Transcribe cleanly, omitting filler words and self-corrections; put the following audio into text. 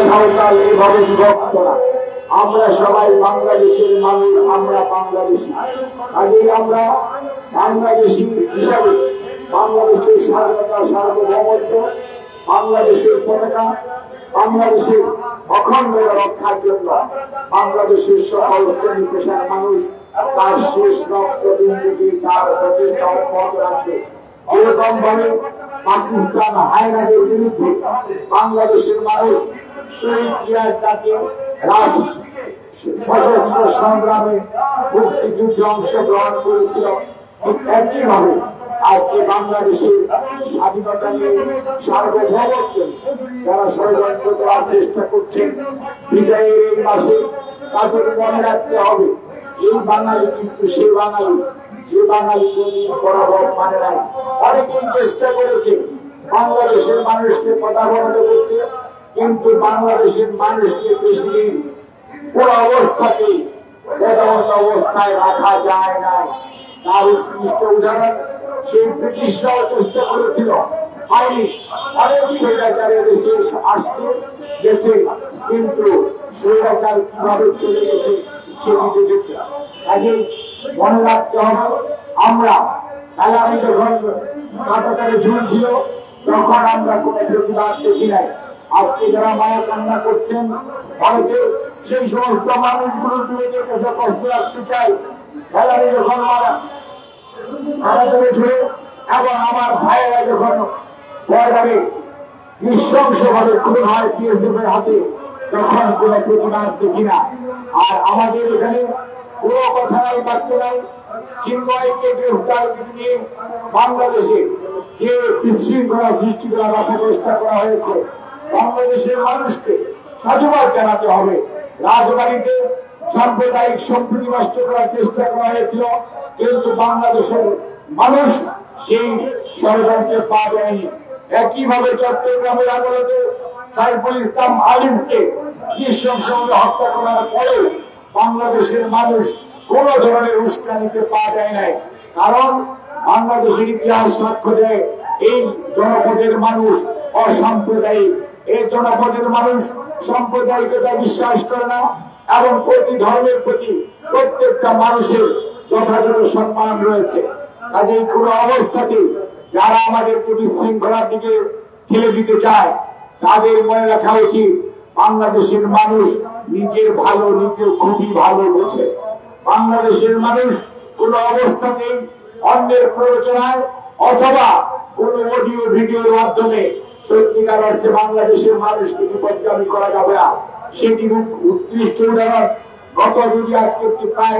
সাঁওতাল এভাবে বিভক্ত না, আমরা সবাই বাংলাদেশের মানুষ, আমরা বাংলাদেশি। কাজেই আমরা বাংলাদেশি হিসাবে বাংলাদেশের স্বাধীনতা, সার্বভৌমত্ব, বাংলাদেশের পতাকা, বাংলাদেশের অখণ্ডতা রক্ষার জন্য বাংলাদেশের সকল শ্রেণী পেশার মানুষ তার শেষ রক্তবিন্দুকে তার প্রচেষ্টা অব্যাহত রাখবে। যেরকম ভাবে পাকিস্তান হায়নাদের বিরুদ্ধে বাংলাদেশের মানুষ শহীদ জিয়ার ডাকে সশস্ত্র সংগ্রামে মুক্তিযুদ্ধে অংশগ্রহণ করেছিল, ঠিক একইভাবে আজকে বাংলাদেশের স্বাধীনতা নিয়ে সার্বভৌমত্ব যারা ষড়যন্ত্র করার চেষ্টা করছেন বিজয়ের এই মাসে তাদের মনে রাখতে হবে এই বাঙালি কিন্তু সে বাঙালি যে বাঙালি কোনদিন পরাভব মানে নাই। অনেকেই চেষ্টা করেছে বাংলাদেশের মানুষকে পদাবনত করতে, কিন্তু বাংলাদেশের মানুষকে বেশি দিন কোন অবস্থাতেই পদাবনত অবস্থায় রাখা যায় নাই। তার উৎকৃষ্ট উদাহরণ সেই ব্রিটিশরাও চেষ্টা করেছিল, হয়নি। অনেক স্বৈরাচারের দেশে আসছে গেছে, কিন্তু স্বৈরাচার কিভাবে চলে গেছে সেটি দেখেছে। কাজেই মনে রাখতে হবে, আমরা খেলায় যখন কাটাতারে ঝুলছিল তখন আমরা কোন প্রতিবাদ দেখি নাই। আজকে যারা মায়া কান্না করছেন অনেকে সেই সমস্ত মানুষগুলোর বিরুদ্ধে কাছে কষ্ট রাখতে চাই। খেলায় যখন মারা কাটাতারে ঝুলে এবং আমার ভাইয়েরা যখন পরে নৃশংসভাবে খুন হয় বিএসএফ এর হাতে, তখন কোন প্রতিবাদ দেখি না। আর আমাদের এখানে কোনো কথা নাই, বাক্য নাই। চিন্ময়কে গ্রেফতার নিয়ে বাংলাদেশে যে বিশৃঙ্খলা সৃষ্টি করার চেষ্টা করা হয়েছে, বাংলাদেশের মানুষকে সাধুবাদ জানাতে হবে। রাজবাড়িতে সাম্প্রদায়িক সম্প্রীতি নষ্ট করার চেষ্টা করা হয়েছিল, কিন্তু বাংলাদেশের মানুষ সেই ষড়যন্ত্রে পা দেয়নি। একইভাবে চট্টগ্রামের আদালতে সাইফুল ইসলাম আলিমকে নৃশংসভাবে হত্যা করার পরেও বাংলাদেশের মানুষ কোন ধরনের উস্কানিতে পা দেয় নাই। কারণ বাংলাদেশের ইতিহাস সাক্ষ্য দেয় এই জনপদের মানুষ অসাম্প্রদায়িক। এই জনপদের মানুষ সাম্প্রদায়িকতা বিশ্বাস করে না এবং প্রতি ধর্মের প্রতি প্রত্যেকটা মানুষের যথাযথ সম্মান রয়েছে। কাজেই কোনো অবস্থাতে যারা আমাদেরকে বিশৃঙ্খলার দিকে ঠেলে দিতে চায় তাদের মনে রাখা উচিত বাংলাদেশের মানুষ নিজের ভালো নিজের খুবই ভালো বোঝে। বাংলাদেশের মানুষ কোন অবস্থাতেই অন্যের প্ররোচনায় অথবা কোন অডিও ভিডিওর মাধ্যমে সত্যিকার অর্থে বাংলাদেশের মানুষকে বিপদগামী করা যাবে না। সেটি উৎকৃষ্ট উদাহরণ গত আজকে প্রায়